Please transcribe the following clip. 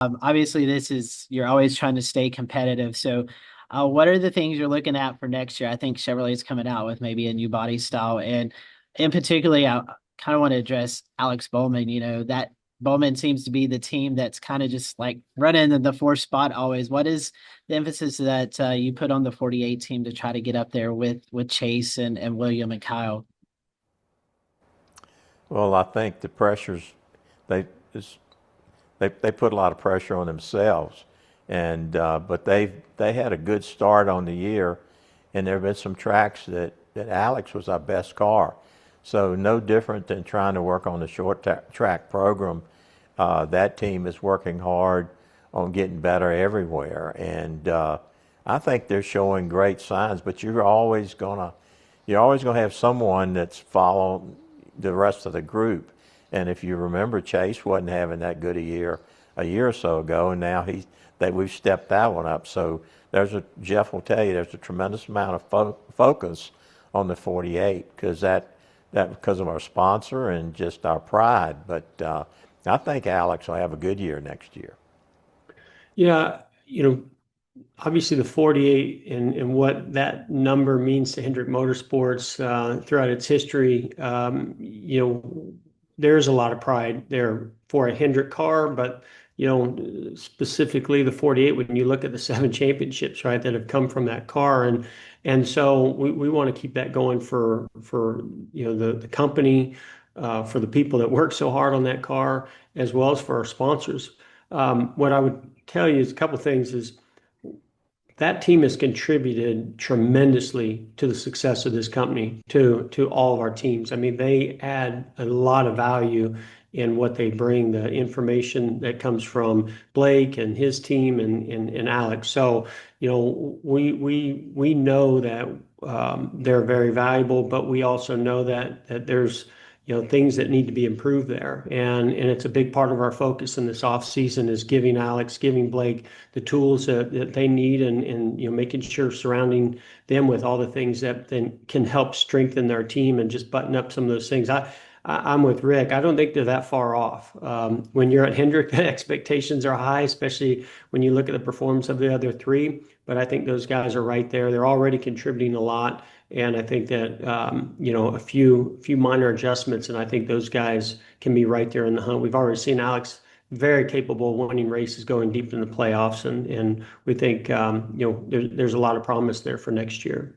Obviously, you're always trying to stay competitive. So, what are the things you're looking at for next year? I think Chevrolet's coming out with maybe a new body style, and in particularly, I kind of want to address Alex Bowman. That Bowman seems to be the team that's kind of just like running in the fourth spot always. What is the emphasis that you put on the 48 team to try to get up there with Chase and William and Kyle? Well, I think the pressures they is they put a lot of pressure on themselves, and but they had a good start on the year, and there have been some tracks that Alex was our best car, so no different than trying to work on the track program. That team is working hard on getting better everywhere, and I think they're showing great signs. But you're always gonna have someone that's following the rest of the group. And if you remember, Chase wasn't having that good a year or so ago, and now we've stepped that one up. So Jeff will tell you there's a tremendous amount of focus on the 48 because of our sponsor and just our pride. But I think Alex will have a good year next year. Yeah, obviously the 48 and what that number means to Hendrick Motorsports throughout its history, there's a lot of pride there for a Hendrick car, but specifically the 48, when you look at the 7 championships, right, that have come from that car, and so we want to keep that going for the company, for the people that work so hard on that car, as well as for our sponsors. What I would tell you is a couple things is that team has contributed tremendously to the success of this company, to all of our teams. I mean, they add a lot of value in what they bring, the information that comes from Blake and his team and Alex. So, we know that they're very valuable, but we also know that there's things that need to be improved there. And it's a big part of our focus in this off season is giving Alex, giving Blake the tools that they need and making sure surrounding them with all the things that then can help strengthen their team and just button up some of those things. I'm with Rick. I don't think they're that far off. When you're at Hendrick, the expectations are high, especially when you look at the performance of the other three. But I think those guys are right there. They're already contributing a lot. And I think that, a few minor adjustments, and I think those guys can be right there in the hunt. We've already seen Alex very capable of winning races, going deep in the playoffs. And we think, there's a lot of promise there for next year.